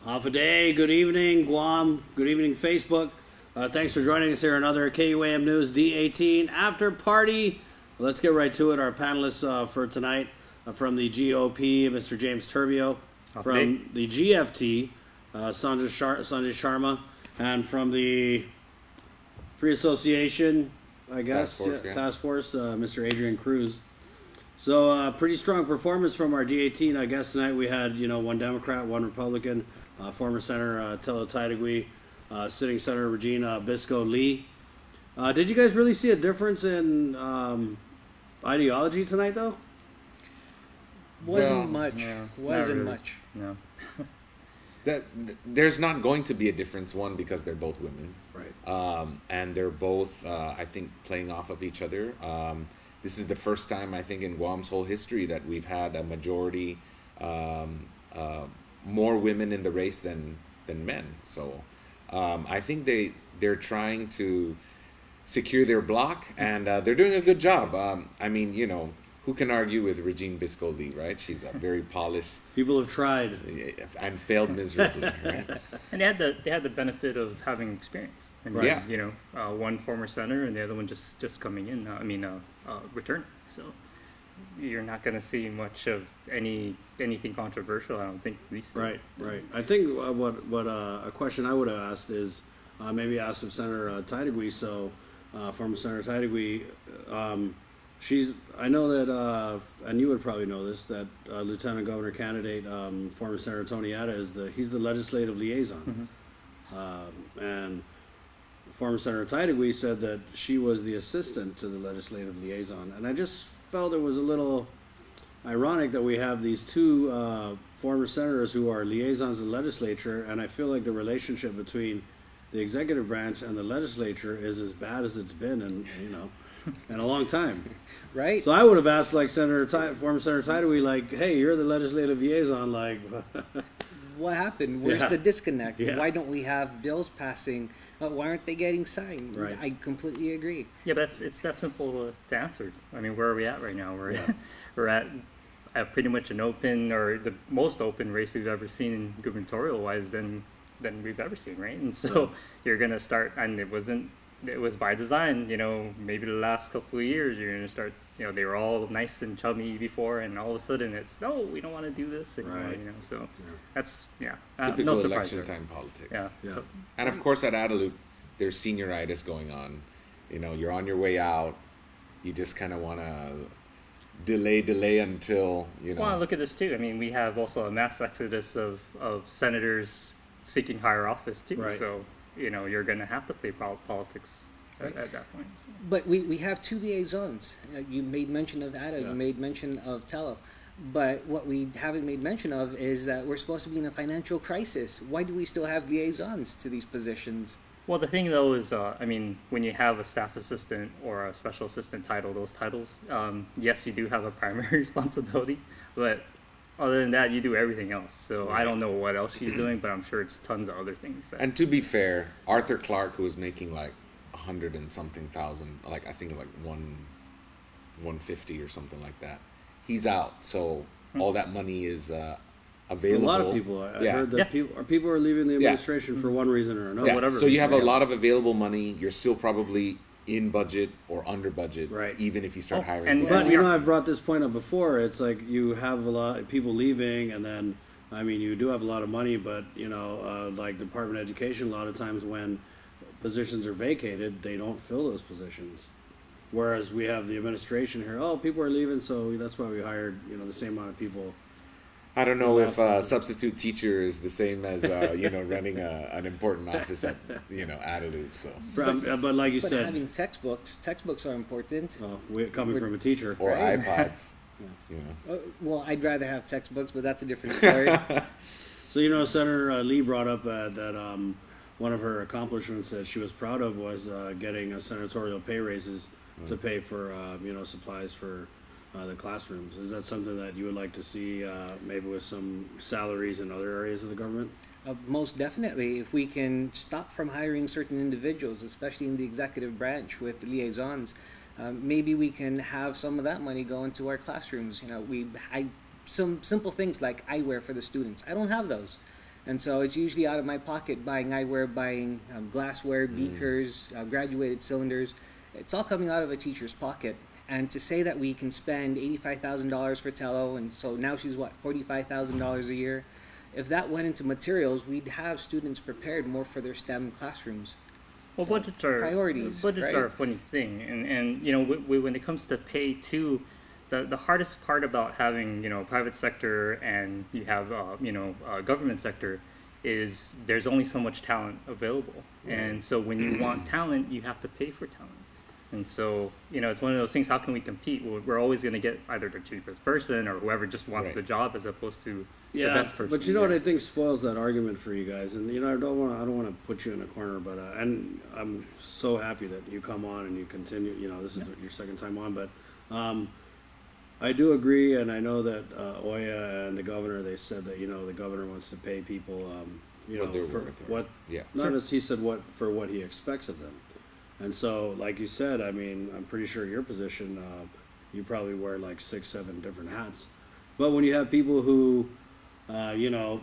Half a day. Good evening, Guam. Good evening, Facebook. Thanks for joining us here. Another KUAM News D18 after party. Let's get right to it. Our panelists for tonight from the GOP, Mr. James Terbio, from the GFT, Sanjay Sharma, and from the Free Association, I guess, Task Force, Mr. Adrian Cruz. So pretty strong performance from our D18. I guess tonight we had, one Democrat, one Republican, former Senator Telo Taitagui, sitting Senator Regina Bisco-Lee. Did you guys really see a difference in ideology tonight, though? Wasn't much. No. There's not going to be a difference, one, because they're both women. Right. And they're both, I think, playing off of each other. This is the first time, I think, in Guam's whole history that we've had a majority, more women in the race than men. So I think they're trying to secure their block, and they're doing a good job. I mean, who can argue with Regine Bisco-Lee, right? She's a very polished. People have tried and failed miserably, right? And they had the benefit of having experience. And right. Yeah. One former senator and the other one just coming in. Returning. So you're not going to see much of anything controversial, I don't think. At least. Right. I think what a question I would have asked is maybe asked of Senator Taitagui. So former Senator Taitagui. I know that, and you would probably know this, that Lieutenant Governor candidate, former Senator Tony Atta, he's the legislative liaison. Mm-hmm. And former Senator Taitagui said that she was the assistant to the legislative liaison. And I just felt it was a little ironic that we have these two former senators who are liaisons of the legislature, and I feel like the relationship between the executive branch and the legislature is as bad as it's been in a long time. Right. So I would have asked, like, former Senator Taitagui, like, hey, you're the legislative liaison, like... What happened? Where's the disconnect? Yeah. Why don't we have bills passing? Why aren't they getting signed? Right. I completely agree. Yeah, but it's that simple to answer. I mean, where are we at right now? We're at pretty much an open, or the most open race we've ever seen in gubernatorial-wise than we've ever seen, right? And so you're going to start, and it was by design, maybe the last couple of years you're going to start, they were all nice and chummy before, and all of a sudden it's, no, we don't want to do this anymore, right. So that's, typical no surprise election there. time politics. Yeah. Yeah. So, And of course at Adelut, there's senioritis going on. You're on your way out. You just kind of want to delay until, Well, look at this too. I mean, we have also a mass exodus of senators seeking higher office too. Right. So, you're going to have to play politics at that point. So. But we have two liaisons. You made mention of Ada. Yeah. You made mention of Telo. But what we haven't made mention of is that we're supposed to be in a financial crisis. Why do we still have liaisons to these positions? Well, the thing though is, when you have a staff assistant or a special assistant title, those titles, yes, you do have a primary responsibility, but other than that, you do everything else. So I don't know what else she's doing, but I'm sure it's tons of other things. And to be fair, Arthur Clark, who was making like 100 and something thousand, like I think like 150 or something like that, he's out. So all that money is available. A lot of people. I heard that people are leaving the administration for one reason or another. Yeah. Whatever. So you have a lot of available money. You're still probably in budget or under budget, right? Even if you start hiring. And But I've brought this point up before. It's like you have a lot of people leaving, and then you do have a lot of money, but like the Department of Education, a lot of times when positions are vacated, they don't fill those positions. Whereas we have the administration here. Oh, people are leaving, so that's why we hired the same amount of people. I don't know if substitute teacher is the same as running an important office at Adelut. So, but like you said, having textbooks are important. Coming from a teacher or right? iPods. Well, I'd rather have textbooks, but that's a different story. So Senator Lee brought up that one of her accomplishments that she was proud of was getting senatorial pay raises to pay for supplies for the classrooms. Is that something that you would like to see maybe with some salaries in other areas of the government? Most definitely. If we can stop from hiring certain individuals, especially in the executive branch with liaisons, maybe we can have some of that money go into our classrooms. Some simple things like eyewear for the students. I don't have those. And so it's usually out of my pocket buying eyewear, buying glassware, beakers, graduated cylinders. It's all coming out of a teacher's pocket. And to say that we can spend $85,000 for Tello, and so now she's what, $45,000 a year? If that went into materials, we'd have students prepared more for their STEM classrooms. Well, So, budgets are priorities, Budgets right? are a funny thing, and you know, when it comes to pay too, the hardest part about having, you know, private sector and you have government sector is there's only so much talent available, and so when you want talent, you have to pay for talent. And so, you know, it's one of those things, how can we compete? Well, we're always going to get either the cheapest person or whoever just wants the job as opposed to the best person. But you know what I think spoils that argument for you guys, and you know I don't want to put you in a corner, but and I'm so happy that you come on and you continue. You know, this is your second time on, but I do agree, and I know that Oya and the governor, they said that, you know, the governor wants to pay people, you What know, they're for worth, right? what. Yeah. Not as he said for what he expects of them. And so, like you said, I mean, I'm pretty sure your position, you probably wear like 6, 7 different hats. But when you have people who, you know,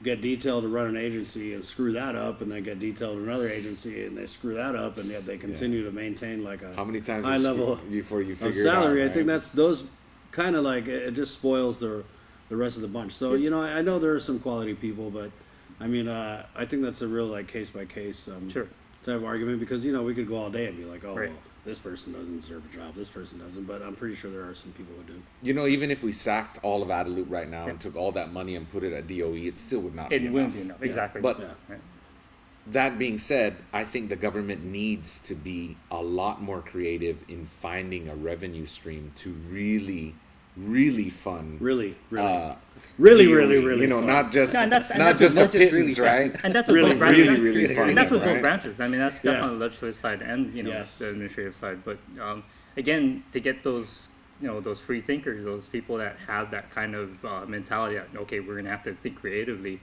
get detailed to run an agency and screw that up, and then get detailed to another agency and they screw that up, and yet they continue to maintain like a How many times high level before you of figure salary, it out? I think that's those kind of like it just spoils the rest of the bunch. So you know, I know there are some quality people, but I mean, I think that's a real like case by case type of argument, because you know we could go all day and be like, oh, well, this person doesn't deserve a job, this person doesn't, but I'm pretty sure there are some people who do. You know, even if we sacked all of Adelut right now and took all that money and put it at DOE, it still would not be enough. It wouldn't be enough, exactly. But that being said, I think the government needs to be a lot more creative in finding a revenue stream to really fund. Really DOE, really you know, fun. not just No, and that's not just the not just really pittance, fun. right? And that's Really, with both branches. really fun, And that's with both right? branches. I mean, that's Yeah. on the legislative side and, you know, Yes. the administrative side. But again, to get those, you know, those free thinkers, those people that have that kind of mentality that, okay, we're going to have to think creatively.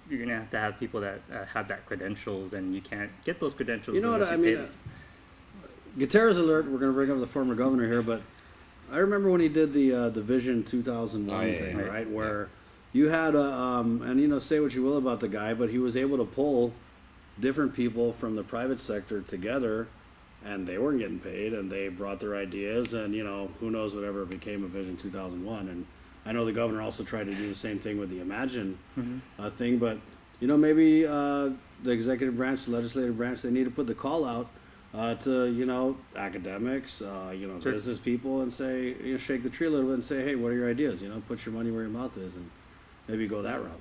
You're going to have people that have that credentials, and you can't get those credentials. You know what unless I you pay mean? them. Gutierrez alert. We're going to bring up the former governor here, but I remember when he did the Vision 2001 thing, yeah. right? Where you had and you know, say what you will about the guy, but he was able to pull different people from the private sector together, and they weren't getting paid, and they brought their ideas, and you know, who knows whatever became of Vision 2001. And I know the governor also tried to do the same thing with the Imagine thing, but you know, maybe the executive branch, the legislative branch, they need to put the call out to, you know, academics, you know, business people, and say, you know, shake the tree a little bit and say, hey, what are your ideas? You know, put your money where your mouth is, and maybe go that route.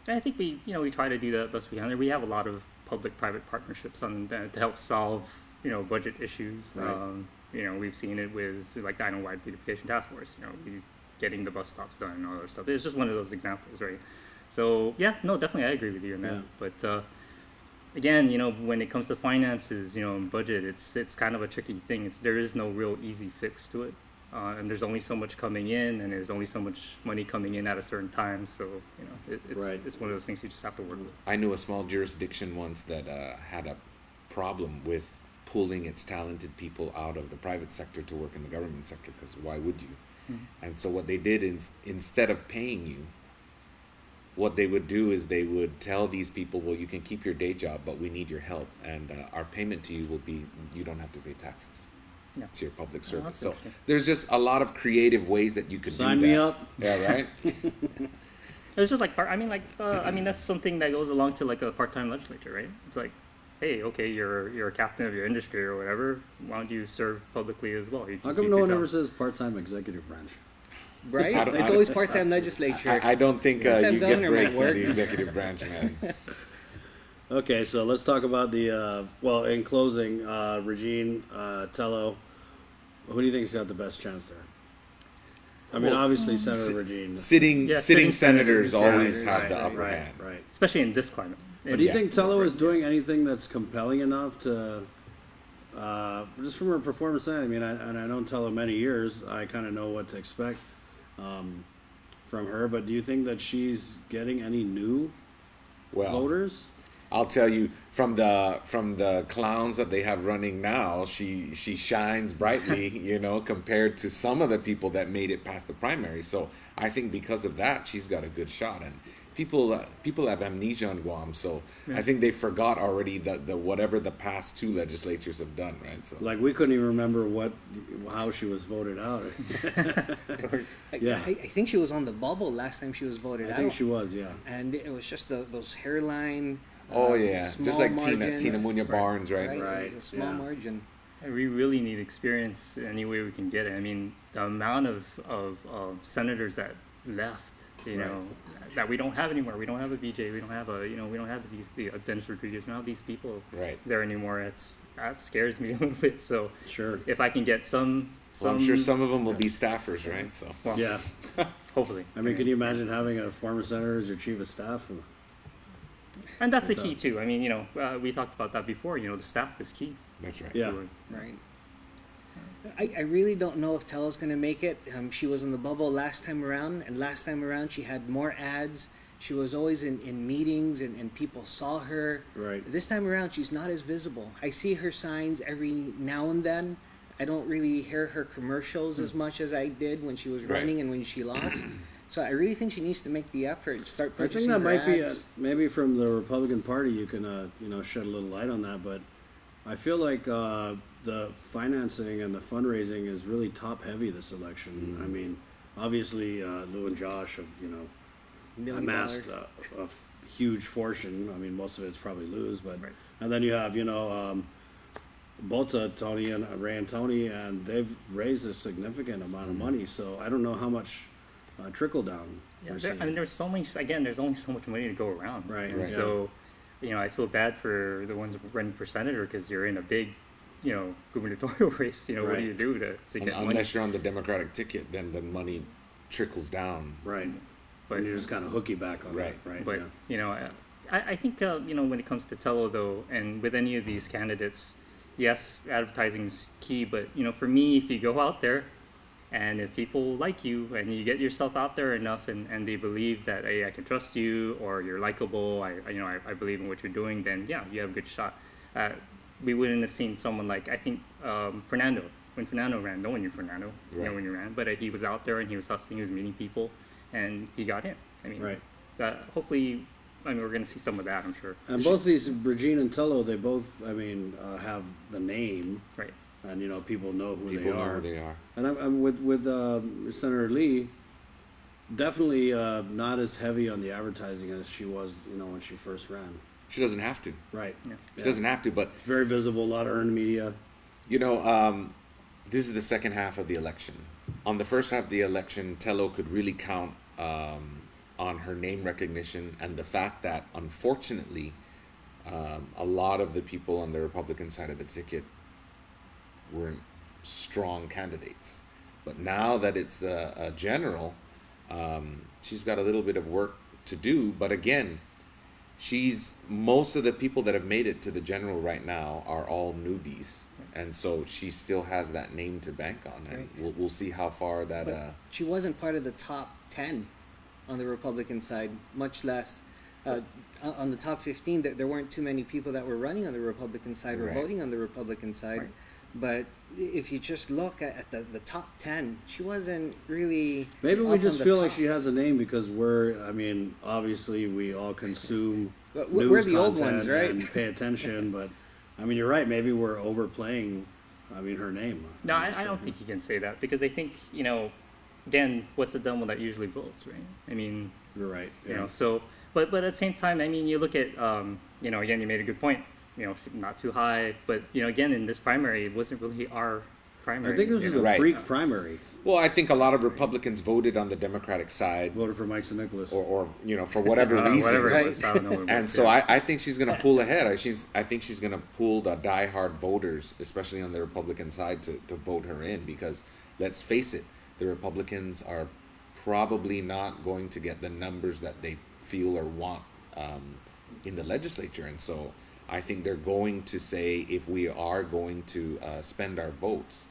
I think we try to do that best we can. We have a lot of public-private partnerships on to help solve, you know, budget issues. Right. You know, we've seen it with like the Island-wide beautification task force. You know, getting the bus stops done and all that stuff. It's just one of those examples, right? So yeah, no, definitely, I agree with you on that. Yeah. But again, you know, when it comes to finances, you know, and budget, it's kind of a tricky thing. There is no real easy fix to it. And there's only so much coming in, and there's only so much money coming in at a certain time. So, you know, it's one of those things you just have to work with. I knew a small jurisdiction once that had a problem with pulling its talented people out of the private sector to work in the government sector, because why would you? And so what they did is, instead of paying you, what they would do is they would tell these people, well, you can keep your day job, but we need your help, and our payment to you will be, you don't have to pay taxes. Yeah. It's your public service. that's So interesting. there's just a lot of creative ways that you could Sign do that. me up. Yeah, right? It's just like I mean, that's something that goes along to like a part-time legislature, right? It's like, hey, okay, you're a captain of your industry or whatever. Why don't you serve publicly as well? You How can come keep no your one job. ever says part-time executive branch? Right? I don't- It's always part-time legislature. I don't think Part-time you get governor breaks might in the work. executive branch, man. Okay, so let's talk about the, well, in closing, Regine, Tello, who do you think's got the best chance there? I mean, Well, obviously Senator Regine. Sitting sitting senators senators, always right, have the right, upper Right, hand. right. Especially in this climate. But do you Yeah. think Tello is doing anything that's compelling enough to, just from her performance? I mean, and I know Tello many years. I kind of know what to expect from her. But do you think that she's getting any new Well, voters? I'll tell you, from the clowns that they have running now, she shines brightly, you know, compared to some of the people that made it past the primary. So I think because of that, she's got a good shot. And people have amnesia on Guam, so I think they forgot already the whatever the past two legislatures have done, right? So Like we couldn't even remember how she was voted out. Yeah. I think she was on the bubble last time she was voted out. I think she was, yeah. And it was just those hairline. oh yeah, small just like margins. Tina Muñoz Barnes, right? Right. It was a small Yeah. margin. And we really need experience any way we can get it. I mean, the amount of senators that left, you Right. know, that we don't have anymore. We don't have a BJ. We don't have we don't have the Dennis Rodriguez. We don't have these people Right. there anymore. That scares me a little bit. So Sure. if I can get some, Well, I'm sure some of them will be staffers, right? So well, Yeah. hopefully. I mean, can you imagine having a former senator as your chief of staff? And that's the key too. I mean, we talked about that before. You know, the staff is key. that's right. Yeah. Right. I really don't know if Tello's going to make it. She was in the bubble last time around, and last time around she had more ads. She was always in meetings, and people saw her. Right. This time around, she's not as visible. I see her signs every now and then. I don't really hear her commercials as much as I did when she was Right. running and when she lost. So I really think she needs to make the effort, start I purchasing think that her might be ads. maybe from the Republican Party. You can shed a little light on that, but I feel like the financing and the fundraising is really top heavy this election. I mean, obviously Lou and Josh have $1 million. amassed a huge fortune. I mean, most of it's probably Lou's, but Right. and then you have Bota, Tony and Ray and Tony, and they've raised a significant amount of money. So I don't know how much trickle down. Yeah, we're I mean, seeing. there's only so much money to go around. Right, And right. so, I feel bad for the ones running for senator because you're in a big, gubernatorial race. What Right. do you do to get money? Unless you're on the Democratic ticket, then the money trickles down. Right. But And you just kind of hooky back on Right. that. Right. But yeah. I think when it comes to Tello though, and with any of these candidates, yes, advertising is key. But for me, if you go out there, and if people like you, and you get yourself out there enough, and they believe that hey, I can trust you, or you're likable, I believe in what you're doing, then yeah, you have a good shot. We wouldn't have seen someone like I think Fernando. When Fernando ran, no one knew Fernando. Right. When he ran, but he was out there and he was hustling, he was meeting people, and he got in. I mean, Right. hopefully, we're going to see some of that, I'm sure. And both these, Regina and Tello, they both, have the name, Right. and people know who People they know are. who they are. And I'm with Senator Lee, definitely not as heavy on the advertising as she was, when she first ran. She doesn't have to. Right. Yeah. She doesn't have to, but Very visible, a lot of earned media. this is the second half of the election. On the first half of the election, Tello could really count on her name recognition and the fact that, unfortunately, a lot of the people on the Republican side of the ticket weren't strong candidates. But now that it's a general, she's got a little bit of work to do. But again, most of the people that have made it to the general right now are all newbies. And so she still has that name to bank on. And we'll see how far that... She wasn't part of the top 10 on the Republican side, much less on the top 15. There weren't too many people that were running on the Republican side or Right. voting on the Republican side. Right. But if you just look at the top 10, she wasn't really. Maybe we up just on the feel like top. she has a name because obviously we all consume We're news the old content ones, right? and pay attention, but you're right. Maybe we're overplaying. Her name. No, I don't think you can say that because I think, again, what's the dumb one that usually votes, right? I mean, You're right. so, but at the same time, you look at, again, you made a good point, not too high, but, again, in this primary, it wasn't really our primary. I think this was a Right. freak primary. Well, I think a lot of Republicans voted on the Democratic side Voted for Mike Nicholas. or for whatever reason. Whatever it Right. was, I don't know what it And was, so yeah. I think she's going to pull ahead. I think she's going to pull the diehard voters, especially on the Republican side, to vote her in because, let's face it, the Republicans are probably not going to get the numbers that they feel or want in the legislature. And so I think they're going to say, if we are going to spend our votes,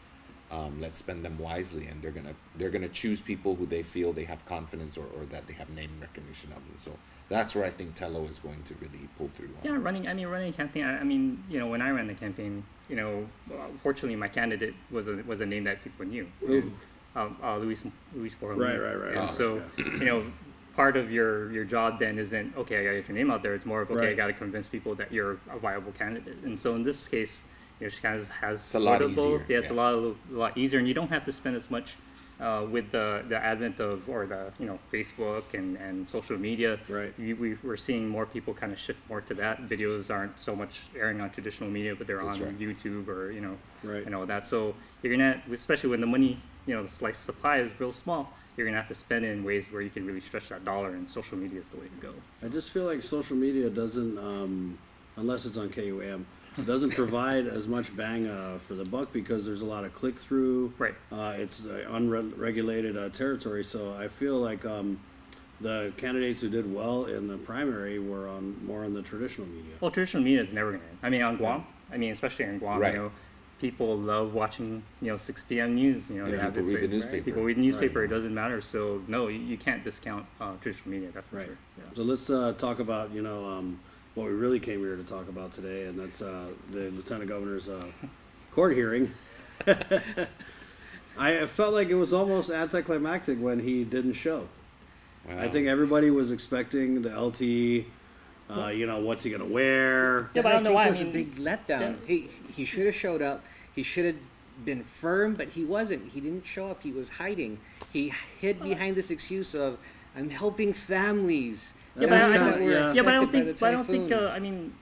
let's spend them wisely, and they're gonna choose people who they feel they have confidence or that they have name recognition of. And so that's where I think Tello is going to really pull through. Yeah, running a campaign. When I ran the campaign, fortunately my candidate was a name that people knew. Who? Luis Borja. Right. And so, part of your job then isn't, okay, I got to get your name out there. It's more of, okay, I Right. got to convince people that you're a viable candidate. And so in this case, she kind of has It's a lot sort of both. easier, Yeah, it's yeah. a lot easier, and you don't have to spend as much with the advent of, or the, Facebook and social media. Right. We're seeing more people kind of shift more to that. Videos aren't so much airing on traditional media, but they're That's on right. YouTube or, Right. and all that. So you're gonna, especially when the money, the slice supply is real small, you're gonna have to spend it in ways where you can really stretch that dollar, and social media is the way to go. So. I just feel like social media doesn't, unless it's on KUAM, it doesn't provide as much bang for the buck because there's a lot of click through. Right. It's unregulated territory, so I feel like the candidates who did well in the primary were more on the traditional media. Well, traditional media is never gonna end. I mean, on Guam, especially in Guam, Right. people love watching, 6 p.m. news. They have People it read the say- newspaper. People read the newspaper. It doesn't matter. So no, you can't discount traditional media. That's for Right. sure. Yeah. So let's talk about what we really came here to talk about today, and that's the lieutenant governor's court hearing. I felt like it was almost anticlimactic when he didn't show. Wow. I think everybody was expecting the LT. What's he gonna wear? Yeah, but I don't know think why. it was a big letdown. He should have showed up. He should have been firm, but he wasn't. He didn't show up. He was hiding. He hid behind this excuse of, "I'm helping families." Yeah, but Families I that don't, were yeah, but I don't affected by think. the But I don't think. typhoon.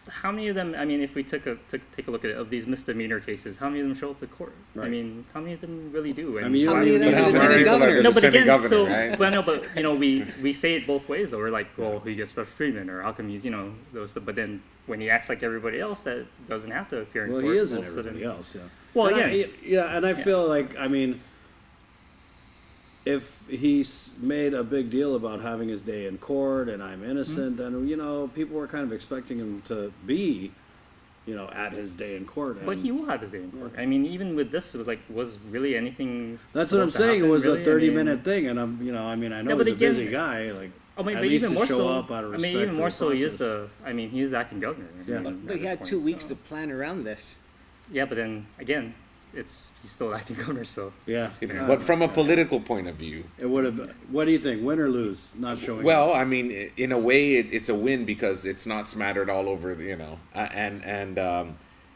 How many of them? If we take a look at it, of these misdemeanor cases, how many of them show up to court? Right. how many of them really do? I mean, How many of them But are how the many lieutenant people are governor? the No, but lieutenant again, governor, so right? well, no, but we say it both ways though. We're like, well, he gets special treatment, or how come he's those? But then when he acts like everybody else, that doesn't have to appear in Well, court. he isn't most of them- everybody else. Yeah. Well, And yeah. and I feel like if he's made a big deal about having his day in court and I'm innocent, then people were kind of expecting him to be, at his day in court. But and he will have his day in court. Even with this, it was like, was really anything? that's what I'm supposed to saying. It happen, was really? a 30-minute thing, and I know but he's a busy again- guy. Like, But at least even to more show so. up out of respect Even for more the so, he is process. he is acting governor. Yeah. But he had 2 weeks to plan around this. Yeah, but then again, he's still acting governor, so. Yeah. But from a political point of view, It would have. What do you think? Win or lose? Not showing. well, up? in a way, it's a win because it's not smattered all over,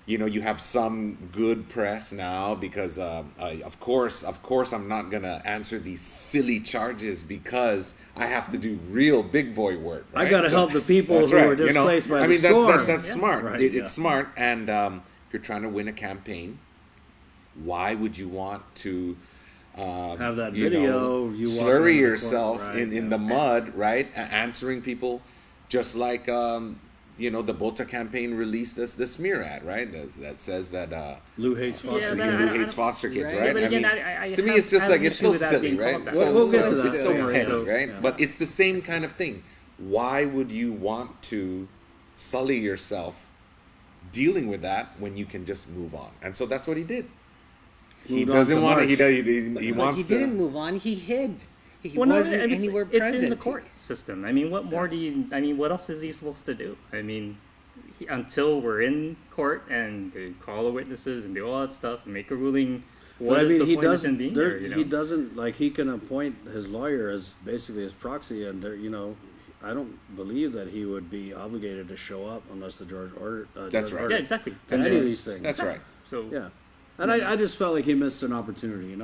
you have some good press now because, of course, I'm not gonna answer these silly charges because I have to do real big boy work. I Right? got to help the people That's who right, were displaced by the that, storm. that's Yeah. smart. Right, It's smart, and if you're trying to win a campaign, why would you want to Have that you video, know, you walking slurry around the yourself corner, right, in the mud, right? Answering people, just like the Bota campaign released the smear ad, right? That says that Lou hates foster Yeah, kids. but who hates foster kids, Right. right? Yeah, but again, to me, have- it's just have like an it's issue so with that silly, being right? called that. So, We'll get to it's that, so yeah. petty, So, right? yeah. But it's the same kind of thing. Why would you want to sully yourself dealing with that when you can just move on? And so that's what he did. He Moved on doesn't to want to. March. He But wants he to. didn't move on. He hid. He Well, no, wasn't it's, anywhere it's present. in the court system. What more do you? What else is he supposed to do? Until we're in court and they call the witnesses and do all that stuff and make a ruling. What But is the he point of him doesn't. being There, there? he doesn't like. He can appoint his lawyer as basically his proxy, and there, I don't believe that he would be obligated to show up unless the judge ordered. That's judge right. ordered Yeah, exactly. to That's any of right. these things. That's right. So Yeah, and I just felt like he missed an opportunity.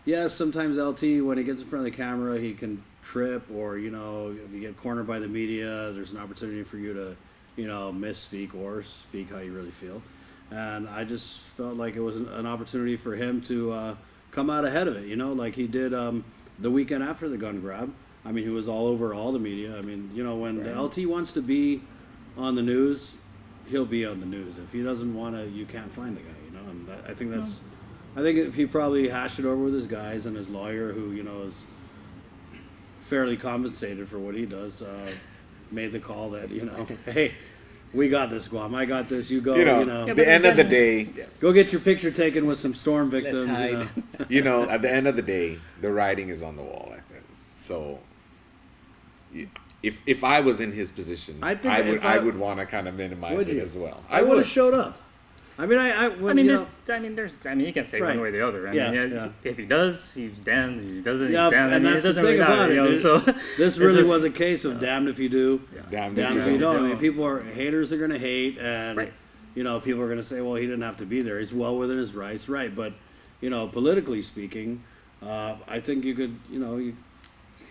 Yes, sometimes LT when he gets in front of the camera, he can trip, or if you get cornered by the media, there's an opportunity for you to, misspeak or speak how you really feel. And I just felt like it was an opportunity for him to come out ahead of it. Like he did the weekend after the gun grab. He was all over all the media. When the LT wants to be on the news, he'll be on the news. If he doesn't want to, you can't find the guy. And I think that's. I think he probably hashed it over with his guys and his lawyer, who is fairly compensated for what he does. Made the call that hey, we got this, Guam. I got this. You go. At the end of the day, Go get your picture taken with some storm victims. hide. at the end of the day, the writing is on the wall. I think so. If I was in his position, I think I if would I- I would want to kind of minimize Would it you? as well. I would have showed up. I mean, you can say Right. one way or the other. I Yeah, mean, yeah. if he does, he's damned. If he doesn't, Yeah, he's damned. and I mean, that's it the doesn't thing really about matter, it. you know. So This it's really just- was a case of damned if you do, Damned damned if if you don't. I don't. mean, haters are going to hate, and Right. people are going to say, well, he didn't have to be there. He's well within his rights, right? But politically speaking, I think you could,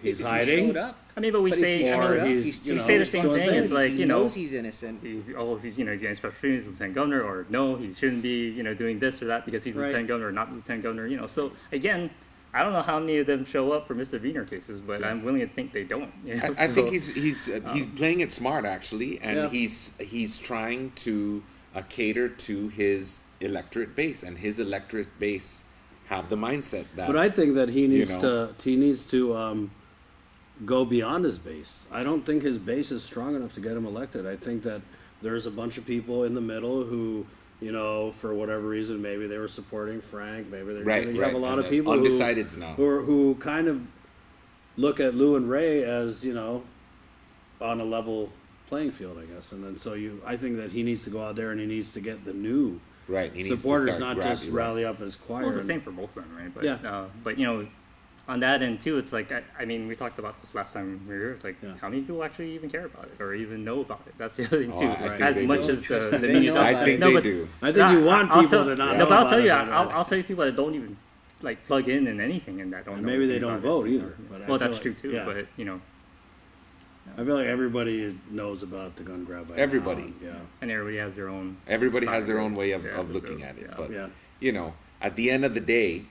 he's If hiding. He showed up. I mean, but we But say if he showed up, he's, he's you we know, say the same thing. responsibility. It's like he knows he's innocent. he's getting special treatment as lieutenant governor, or no, he shouldn't be doing this or that because he's Right. lieutenant governor or not lieutenant governor. So again, I don't know how many of them show up for misdemeanor cases, but I'm willing to think they don't. I think he's playing it smart actually, and Yeah. he's trying to cater to his electorate base, and his electorate base have the mindset that. But I think that he needs know. to go beyond his base. I don't think his base is strong enough to get him elected. I think that there's a bunch of people in the middle who, for whatever reason, maybe they were supporting Frank. Maybe they're Right, you right. have a lot And of people undecideds now. who kind of look at Lou and Ray as on a level playing field, I guess. And then I think that he needs to go out there and he needs to get the new Right, he needs to supporters, start not just grabbing, rally up his choir. Well, it's the and- same for both of them, right? But, Yeah. but on that end too, it's like I mean, we talked about this last time we were here. It's like Yeah. how many people actually even care about it or even know about it? That's the other thing Oh, too. I think As they much do. as the They media. know I about think it. No, they but- do. I think you want I'll people tell- to not No, know but I'll about tell it, you, but, I'll tell you people that don't even plug in anything and that don't. And know maybe they anything don't about vote it, either, but I Well, feel that's like- true too. yeah. But I feel like everybody knows about the gun grab. By Everybody. now. and everybody has their own. Everybody side has their of own it. way of Yeah, looking so, at it, yeah. but Yeah. at the end of the day,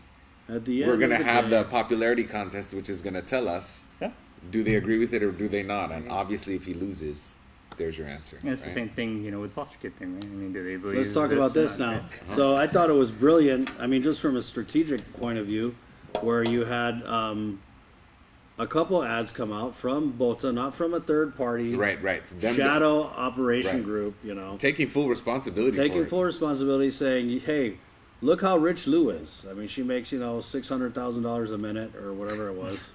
At the end we're going to of the have day- the popularity contest, which is going to tell us Yeah. do they agree with it or do they not. And obviously, if he loses, there's your answer. And it's the right? same thing, with foster kid thing, right? I mean, do they believe? Let's talk about this or now. not, right? So I thought it was brilliant. I mean, just from a strategic point of view, where you had a couple ads come out from Bota, not from a third party, Right. Them shadow operation Right. group. taking full responsibility for Taking it. full responsibility, saying, "Hey, look how rich Lou is. I mean, she makes $600,000 a minute or whatever it was."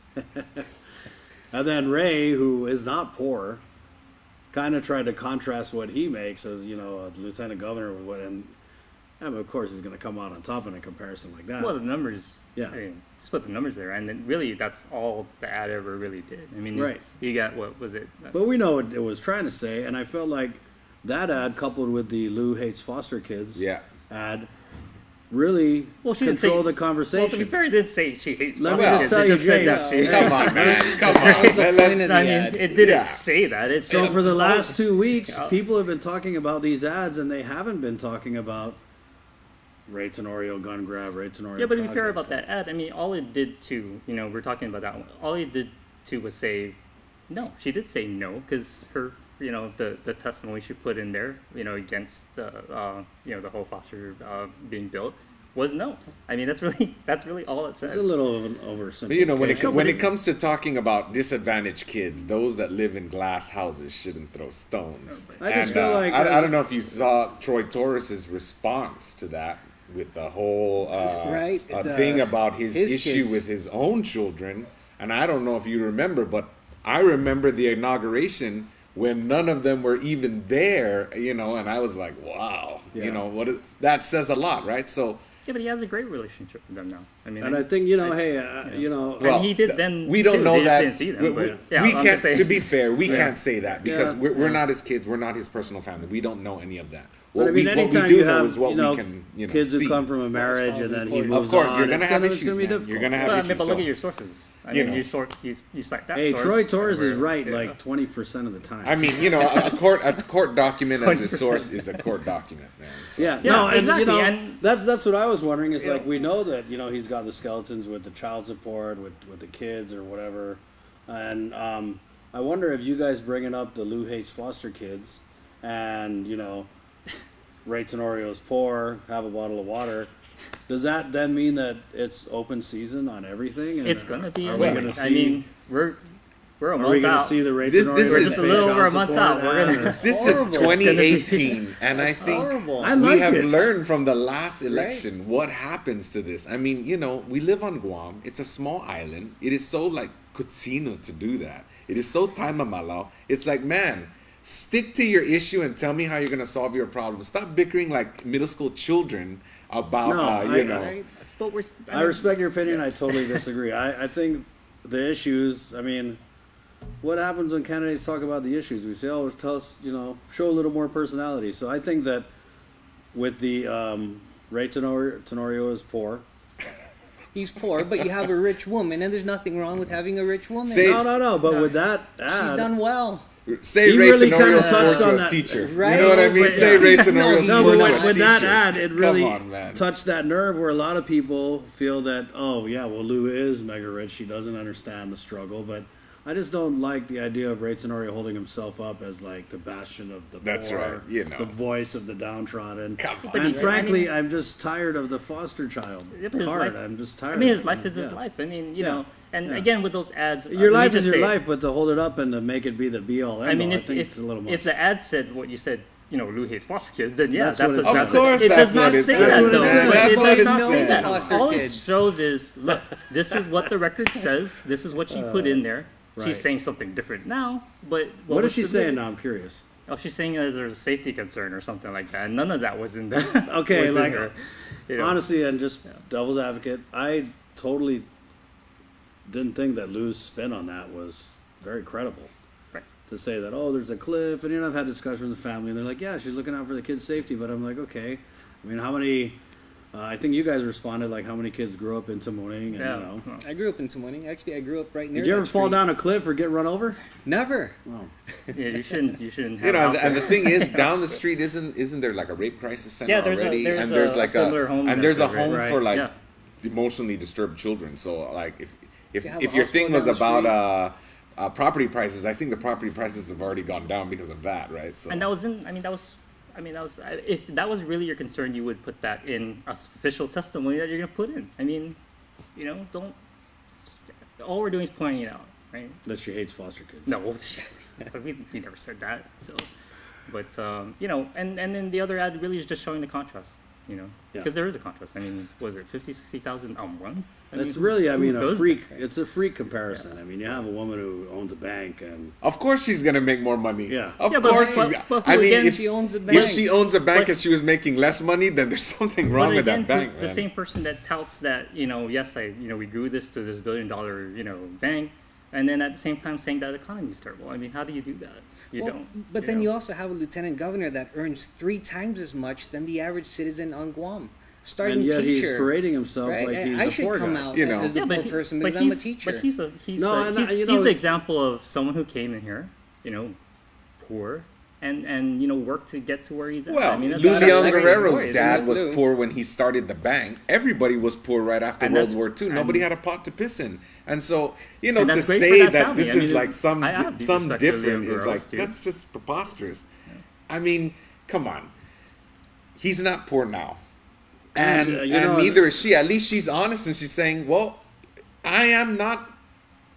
And then Ray, who is not poor, kind of tried to contrast what he makes as a lieutenant governor with what, and of course he's going to come out on top in a comparison like that. Well, the numbers. Yeah. I mean, just put the numbers there, and then really, that's all the ad ever really did. I mean, Right. you got what was it? But we know what it was trying to say, and I felt like that ad coupled with the Lou hates foster kids Yeah. ad really Well, she didn't control say- the Well, to conversation. be fair, it did say she hates Let me foster just kids. tell It you, just said Jay, that she. Come on, man. Come on. That was the Let- point of the I mean, ad. it didn't Yeah. say that. It's So for the last 2 weeks, Yeah. people have been talking about these ads, and they haven't been talking about Ray Tenorio gun grab, Ray Tenorio. Yeah, but to be child fair grab about stuff. that ad, I mean, all it did to, we're talking about that one. All it did to was say, no. She did say no because her, the testimony she put in there, against the, the whole foster being built was no. I mean, that's really all it said. It's a little of an oversimplification. But when it No, when but it comes to talking about disadvantaged kids, those that live in glass houses shouldn't throw stones. I just And, feel like, I don't know if you saw Troy Torres's response to that with the whole Right, thing about his issue kids. with his own children. And I don't know if you remember, but I remember the inauguration when none of them were even there, and I was like, wow, Yeah. that says a lot, right? So. Yeah, but he has a great relationship with them now. I mean, And I think, hey, And he did then, We don't too. know They just that. didn't see them, we but, yeah, we I'm just can't. saying. To be fair, we can't say that because Yeah. we're not his kids. We're not his personal family. We don't know any of that. but What I mean, we anytime do you know have is what we can kids see. who come from a marriage and then he Of moves Of course, on, you're gonna it's have it's issues, be man. difficult. You're gonna have Well, I mean, issues. but look so- at your sources. I You mean, know. you cite that Hey, source. Troy Torres and is we're- right yeah. like 20% of the time. I mean, a court document as a 20%. source is a court document, man. So. Yeah, Yeah, no, and exactly, and- that's what I was wondering. Is Yeah. like we know that he's got the skeletons with the child support, with the kids or whatever, and I wonder if you guys bringing up the Lou hates foster kids, and Ray Tenorio's poor, have a bottle of water. Does that then mean that it's open season on everything? And It's gonna be. Are we anyway. gonna I see? mean, we're a Are we month going to out. see the Ray This Tenorio? is We're just a pay little over a child month support out. We're ad? gonna- It's This horrible. is 2018, and I think horrible. I we like have it. learned from the last election what happens to this. I mean, we live on Guam. It's a small island. It is so like cutsino to do that. It is so taimamalaw. It's like, man, Stick to your issue and tell me how you're going to solve your problem. Stop bickering like middle school children about, you know. But I respect your opinion. I totally disagree. I think the issues, I mean, what happens when candidates talk about the issues? We say, oh, tell us, you know, show a little more personality. So I think that with the Ray Tenorio is poor. He's poor, but you have a rich woman, and there's nothing wrong with having a rich woman. No. But with that ad, she's done well. Say he Ray really Tenorio kind of touched poor on to that, a teacher. Right? You know what I mean? Say Ray Tenorio no, poor but to a with teacher. that ad, it really Come on, man. touched that nerve where a lot of people feel that, oh, yeah, well, Lou is mega rich. She doesn't understand the struggle. But I just don't like the idea of Ray Tenorio holding himself up as, like, the bastion of the That's poor, right, you know. the voice of the downtrodden. Come on. And frankly, I'm just tired of the foster child card. I'm just tired I mean, of his it. life is his life. I mean, you know, and again, with those ads... Your life is your life, but to hold it up and to make it be the be-all, end-all, I mean, I think it's a little much. if the ad said what you said, you know, Lou hates foster kids, then yeah, That's what it Of course it that's does not what it say says. that, though. That's It what does it not say says. that. Foster All it kids. shows is, look, this is what the record says. This is what she put in there. Right. She's saying something different now, but What was is she submitted- saying now? I'm curious. Oh, she's saying that there's a safety concern or something like that. And none of that was in there. Okay, was in like, her, you know. honestly, and just devil's advocate, I totally didn't think that Lou's spin on that was very credible. Right. To say that, oh, there's a cliff, and you know, I've had discussions with the family, and they're like, yeah, she's looking out for the kids' safety, but I'm like, okay. I mean, how many, I think you guys responded, like, how many kids grew up in Tamuning, and, Yeah. you know. I grew up in Tamuning. Actually, I grew up right near Did you ever that fall street. down a cliff or get run over? Never. Oh. Yeah, you shouldn't have You know, a house and the there. thing is, down the street isn't there like a rape crisis center Yeah, there's already? there's and there's a like similar home and there's a there, home right? for like Yeah. emotionally disturbed children. So like if They have a your thing was hospital down about property prices, I think the property prices have already gone down because of that, right? So And that was in. I mean, that was. If that was really your concern, you would put that in official testimony that you're going to put in. I mean, you know, don't. Just, all we're doing is pointing it out, right? That she hates foster kids. No, we never said that. So, but you know, and then the other ad really is just showing the contrast. You know, Yeah. because there is a contrast. I mean, was it 50,000-60,000 on one? That's really, I mean, who a does freak. that, right? It's a freak comparison. I mean, you have a woman who owns a bank, and of course she's gonna make more money. Yeah. Of Yeah, but- course but- she's got. but I who mean, again- if She owns a bank. if she owns a bank But- and she was making less money, then there's something wrong But with again, that bank, the man. same person that touts that, you know, yes, we grew this to this $1 billion, you know, bank, and then at the same time saying that the economy is terrible. I mean, how do you do that? You Well, don't. But then know? you also have a lieutenant governor that earns 3 times as much than the average citizen on Guam. Starting and yet teacher. he's parading himself right? like And he's I a should poor come guy. out You know. as the poor person because I'm a teacher. But he's No, and he's, you he's know- the example of someone who came in here, you know, poor, and you know, worked to get to where he's at. Well, I mean, that's- Lou that's Leon like his Guerrero's voice. dad was Lou. poor when he started the bank. Everybody was poor right after And World that's- War II. and- Nobody had a pot to piss in. And so, you know, And to that's great for say that that family. this I mean, is like some I have deep some respect for different Leon is Guerrero's like, too. that's just preposterous. I mean, come on. He's not poor now. And, you know, neither is she. At least she's honest and she's saying, well, I am not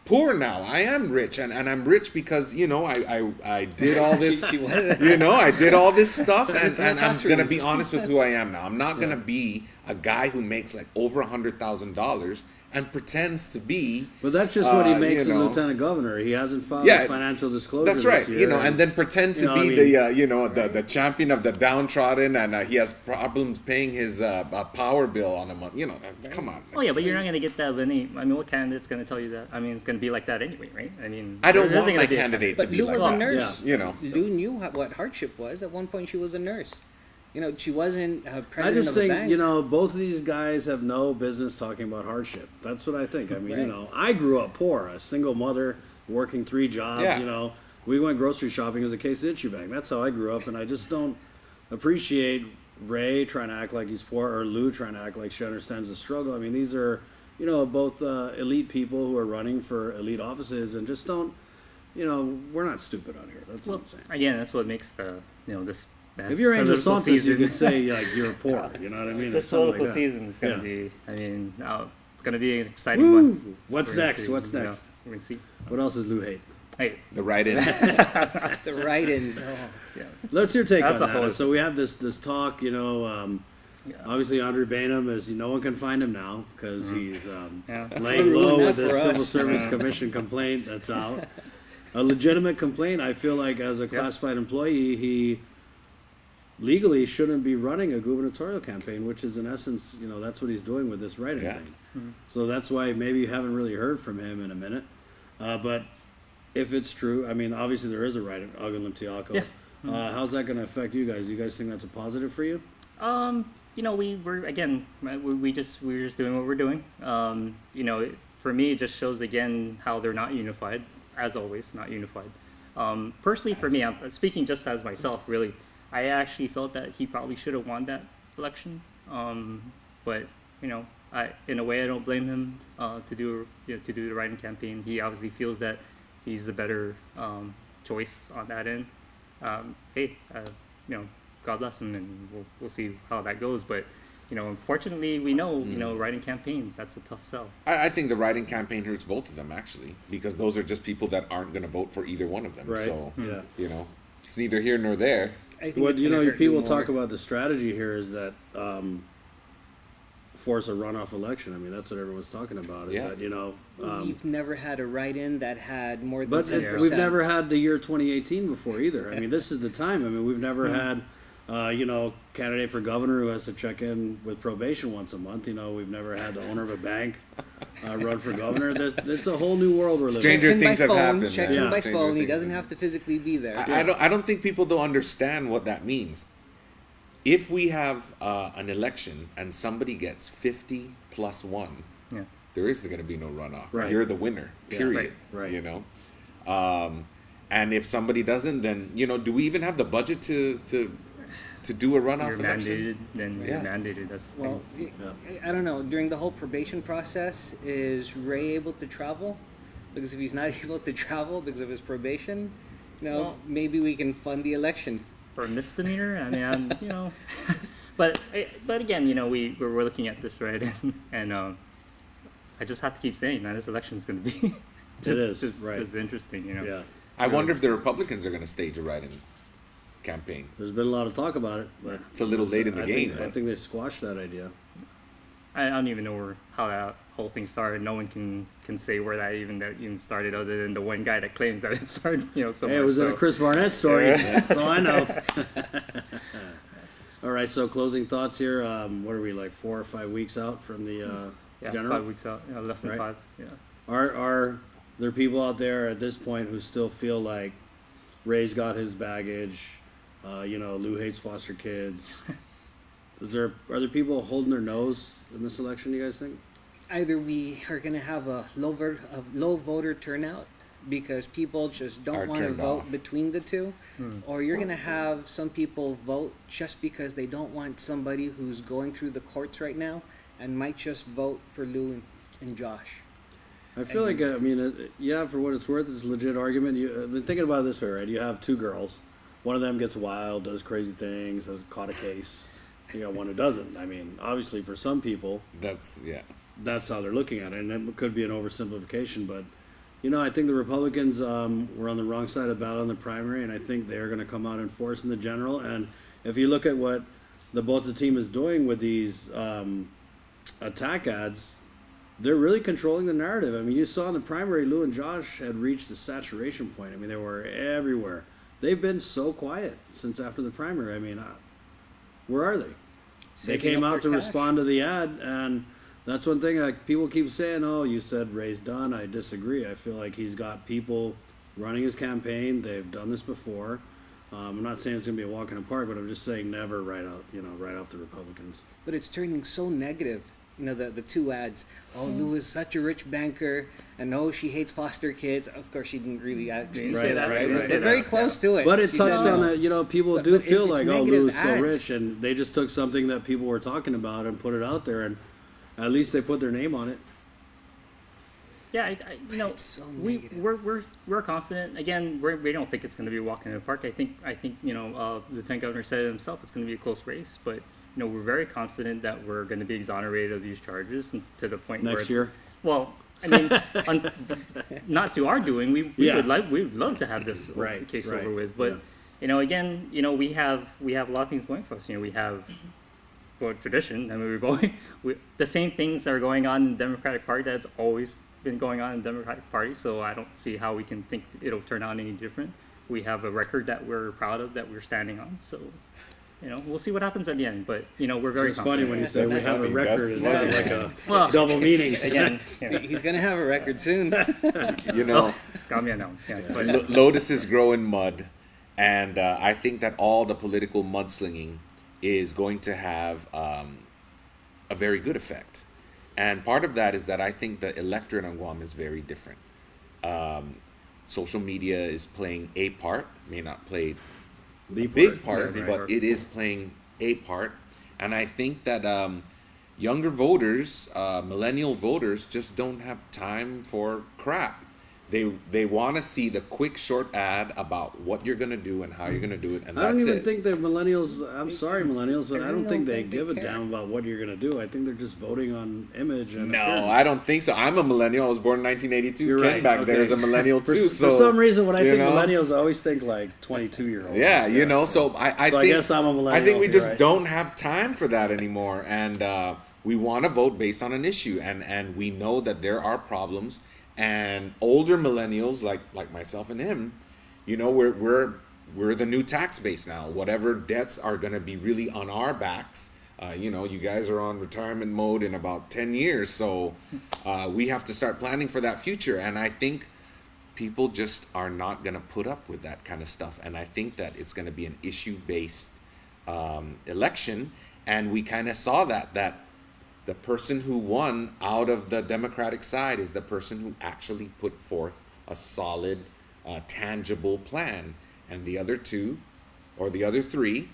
poor now. I am rich, and I'm rich because, you know, I did all this. She was. You know, I did all this stuff, and In the I'm classroom. gonna be honest with who I am now. I'm not gonna be a guy who makes like over $100,000 and pretends to be. But that's just what he makes you as know. lieutenant governor. He hasn't filed Yeah, a financial disclosure. That's right. this year, You know, and then pretend to you know, be I mean- the you know the champion of the downtrodden, and he has problems paying his power bill on a month. You know, come on. Oh yeah, It's but you're just- not going to get that with any. I mean, what candidate's going to tell you that? I mean, it's going to be like that anyway, right? I mean, I don't there want isn't my gonna be a candidate to But be Lou like was a that. nurse. You know. Lou knew what hardship was. At one point, she was a nurse. You know, she wasn't I president just of a think, bank. you know, both of these guys have no business talking about hardship. That's what I think. I mean, you Right. know, I grew up poor, a single mother, working 3 jobs, Yeah. you know. We went grocery shopping as a case of Itchy Bank. That's how I grew up, and I just don't appreciate Ray trying to act like he's poor or Lou trying to act like she understands the struggle. I mean, these are, you know, both elite people who are running for elite offices, and just don't, you know, we're not stupid out here. That's Well, what I'm saying. again, that's what makes the this. If you're Angel political Santos, you season- could say, like, you're poor. You know what I mean? Or This something political like that. season is going Yeah. to be. I mean, it's going to be an exciting Woo! one. What's We're gonna next? see, What's you know, next? we're going to see. What else does Lou hate? Hey, The write-in. the write-ins. Oh. yeah. Let's your take That's on a that. whole- So we have this talk, you know. Yeah. Obviously, Andre Bainham is no one can find him now because Mm-hmm. he's Yeah. laying Ruined low that with the for Civil us. Service Commission complaint that's out. a legitimate complaint. I feel like as a classified employee, he legally shouldn't be running a gubernatorial campaign, which is in essence, that's what he's doing with this write-in thing. Mm-hmm. So that's why maybe you haven't really heard from him in a minute. But if it's true, I mean, obviously there is a write-in, Agun Limtiako. Yeah. How's that going to affect you guys? You guys think that's a positive for you? We're just doing what we're doing. For me, it just shows again how they're not unified, as always, not unified. Personally, for me, I'm speaking just as myself, really. I actually felt that he probably should have won that election, but in a way, I don't blame him to do the write-in campaign. He obviously feels that he's the better choice on that end. God bless him, and we'll see how that goes. But unfortunately, we know write-in campaigns, that's a tough sell. I think the write-in campaign hurts both of them actually, because those are just people that aren't going to vote for either one of them. Right. So it's neither here nor there. I think What it's gonna hurt people more. talk about the strategy here is that force a runoff election. I mean, that's what everyone's talking about. Is Yeah. that We've never had a write-in that had more than but 10%. we've never had the year 2018 before either. I mean, this is the time. I mean, we've never had candidate for governor who has to check in with probation once a month. We've never had the owner of a bank run for governor. It's a whole new world we're living Stranger in. things have happened. Checks man. in by Stranger phone. He things doesn't have- have to physically be there. I don't think people don't understand what that means. If we have an election and somebody gets 50 plus 1, Yeah. there is going to be no runoff. Right. You're the winner. Yeah, Period. right. And if somebody doesn't, then do we even have the budget to do a runoff You're election? mandated, then Yeah. you're mandated. That's the Well, thing. I don't know. During the whole probation process, is Ray able to travel? Because if he's not able to travel because of his probation, Well- maybe we can fund the election. For a misdemeanor, I mean, but again, we're looking at this, right? And I just have to keep saying, man, this election is going to be just interesting, Yeah. I wonder if the Republicans are going to stage a write-in campaign. There's been a lot of talk about it, but It's a little late in the game. I but- think they squashed that idea. I don't even know how that whole thing started. No one can say where that even started, other than the one guy that claims that it started, somewhere. Hey, it was in a Chris Barnett story, so I know. All right, so closing thoughts here. What are we, like 4 or 5 weeks out from the general? 5 weeks out, less than Right. 5. Yeah. Are there people out there at this point who still feel like Ray's got his baggage? Lou hates foster kids. Are there people holding their nose in this election? You guys think? Either we are going to have a low voter turnout because people just Are don't want to turned vote off. between the two, or you're going to have some people vote just because they don't want somebody who's going through the courts right now and might just vote for Lou and Josh. I feel like, for what it's worth, it's a legit argument. I've been thinking about it this way, right? You have 2 girls. One of them gets wild, does crazy things, has caught a case. You got one who doesn't. I mean, obviously for some people, that's how they're looking at it. And it could be an oversimplification, but, I think the Republicans were on the wrong side of the battle in the primary, and I think they're going to come out in force in the general. And if you look at what the Bota team is doing with these attack ads, they're really controlling the narrative. I mean, you saw in the primary, Lou and Josh had reached a saturation point. I mean, they were everywhere. They've been so quiet since after the primary. I mean, where are they? They Saving came up out to their cash. respond to the ad, and that's one thing. Like, people keep saying, "Oh, you said Ray's done." I disagree. I feel like he's got people running his campaign. They've done this before. I'm not saying it's going to be a walk in the park, but I'm just saying never right off the Republicans. But it's turning so negative. The 2 ads. Oh, Lou is such a rich banker, and oh, she hates foster kids. Of course, she didn't really actually Right, say that, right, right? right. They're very close to it. But it She touched said on no. it. People But- do but feel it's like, oh, negative Lou's so ads. rich, and they just took something that people were talking about and put it out there, and at least they put their name on it. Yeah, It's so negative. we're confident. Again, we don't think it's going to be a walk in the park. I think the Lieutenant Governor said it himself. It's going to be a close race, but we're very confident that we're going to be exonerated of these charges, and to the point where Next year? Well, I mean, not to our doing. We would love to have this case right, over with, but again, we have a lot of things going for us. We have tradition. I mean, the same things that are going on in the Democratic Party that's always been going on in the Democratic Party, so I don't see how we can think it'll turn out any different. We have a record that we're proud of, that we're standing on. So, we'll see what happens at the end. But, we're very It's funny when you say we have a funny. record. That's It's got funny. like a double meaning. Again, He's gonna have a record soon. got me down. Yeah, but, Lotuses grow in mud, and I think that all the political mudslinging is going to have a very good effect. And part of that is that I think the electorate on Guam is very different. Social media is playing a part, may not play The big part. part, but it is playing a part. And I think that younger voters, millennial voters, just don't have time for crap. They want to see the quick, short ad about what you're going to do and how you're going to do it, and I don't that's even it. think that millennials, I'm sorry millennials, but I don't think they give a care. damn about what you're going to do. I think they're just voting on image and No, appearance. I don't think so. I'm a millennial. I was born in 1982. You're Ken right, back okay. there is a millennial too. For some reason, when I you think know? millennials, I always think like 22-year-olds. Yeah, so I So I think guess I'm a millennial, I think we you're just right. don't have time for that anymore, and we want to vote based on an issue, and we know that there are problems, and older millennials like myself and him, we're the new tax base now. Whatever debts are going to be really on our backs. You guys are on retirement mode in about 10 years, so we have to start planning for that future, and I think people just are not going to put up with that kind of stuff. And I think that it's going to be an issue-based election. And we kind of saw that the person who won out of the Democratic side is the person who actually put forth a solid, tangible plan. And the other two, or the other three,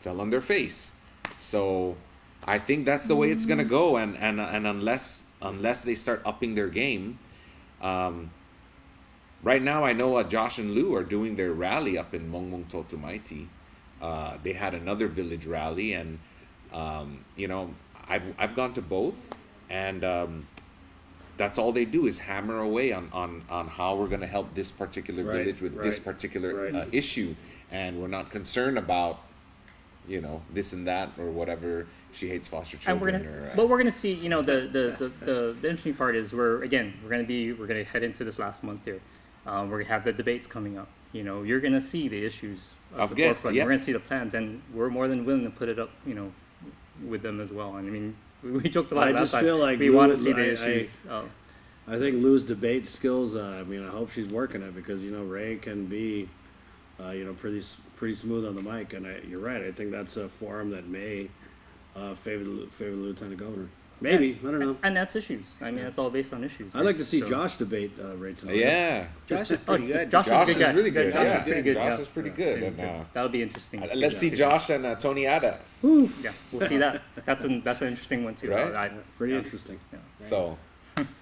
fell on their face. So I think that's the way it's going to go. And unless they start upping their game, right now, I know Josh and Lou are doing their rally up in Mongmong Totumaiti. They had another village rally, and I've gone to both, and that's all they do is hammer away on how we're going to help this particular Right, village with this right, particular right. issue, and we're not concerned about this and that or whatever. She hates foster and children. we're gonna see. The interesting part is we're gonna head into this last month here. We're gonna have the debates coming up. You're gonna see the issues of the forefront. yeah. We're gonna see the plans, and we're more than willing to put it up. With them as well. And I mean, we joked a lot I about just that. feel like we Lou want to is- see the I- issues. I think Lou's debate skills. I hope she's working it because Ray can be, pretty smooth on the mic. And you're right. I think that's a forum that may favor the lieutenant governor. Maybe, I don't know. And that's issues. I mean, that's all based on issues. I'd like to see So- Josh debate Ray tonight. Yeah, Josh is pretty good. Josh Josh is is really good. Josh Yeah, is pretty good. Josh yeah. is pretty good. And That'll be interesting. let's see Josh and Tony Ada. Yeah, we'll see that. That's an interesting one too. Right? Pretty interesting. Yeah. So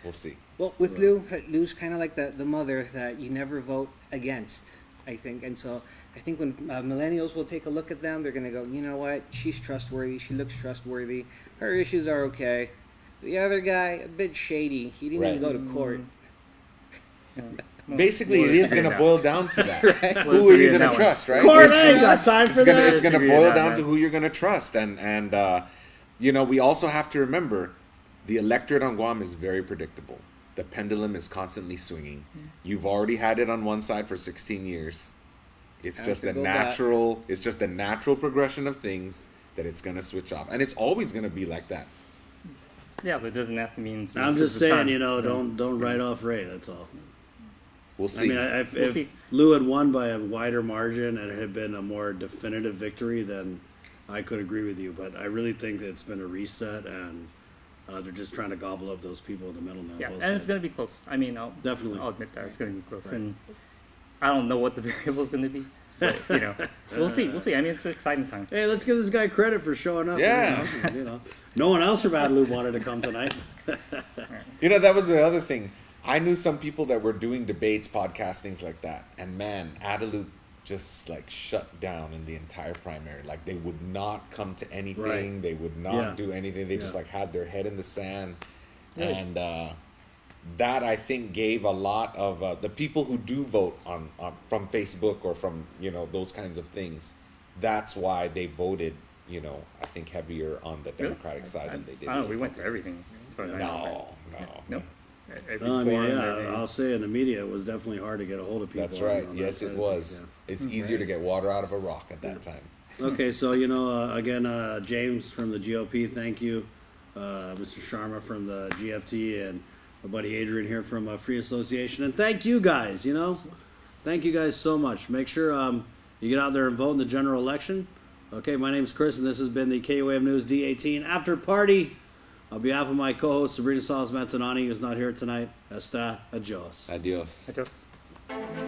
we'll see. Well, with Lou's kind of like the mother that you never vote against, I think. And so I think when millennials will take a look at them, they're going to go, you know what? She's trustworthy. She looks trustworthy. Her issues are okay. The other guy, a bit shady. He didn't even Right. go to court. Basically, it is going to boil down to that. Right? Who are you going to trust, right? Court, It's I ain't got time for that. it's going to Disagree with boil that, down man. to who you're going to trust, and we also have to remember the electorate on Guam is very predictable. The pendulum is constantly swinging. You've already had it on one side for 16 years. It's Has just to a go back. natural. It's just a natural progression of things that it's going to switch off, and it's always going to be like that. Yeah, but it doesn't have to mean. I'm this just is the saying, time. don't write off Ray. That's all. We'll see. If We'll see. Lou had won by a wider margin and it had been a more definitive victory, then I could agree with you. But I really think it's been a reset, and they're just trying to gobble up those people in the middle now. Yeah, both and it's sides. going to be close. I mean, Definitely. I'll admit that it's going to be close, Right. and I don't know what the variable is going to be, but we'll see. We'll see. I mean, it's an exciting time. Hey, let's give this guy credit for showing up. Yeah. No one else from Adelude wanted to come tonight. That was the other thing. I knew some people that were doing debates, podcasts, things like that. And man, Adelude just shut down in the entire primary. Like they would not come to anything. Right. They would not Yeah. do anything. They just had their head in the sand. Really? And that I think gave a lot of the people who do vote on from Facebook or from those kinds of things. That's why they voted. I think heavier on the Really? Democratic side than they did. I don't know. We went to everything. But I know. No. No. I mean, yeah, I'll say in the media it was definitely hard to get a hold of people. That's right. On Yes, it was. It's easier to get water out of a rock at that time. Okay, so again, James from the GOP, thank you. Mr. Sharma from the GFT, and my buddy Adrian here from Free Association, and thank you guys. Thank you guys so much. Make sure you get out there and vote in the general election. Okay, my name's Chris, and this has been the KUAM News D18 After Party. On behalf of my co-host Sabrina Salas Mantanani, who's not here tonight, hasta adios. Adios. Adios.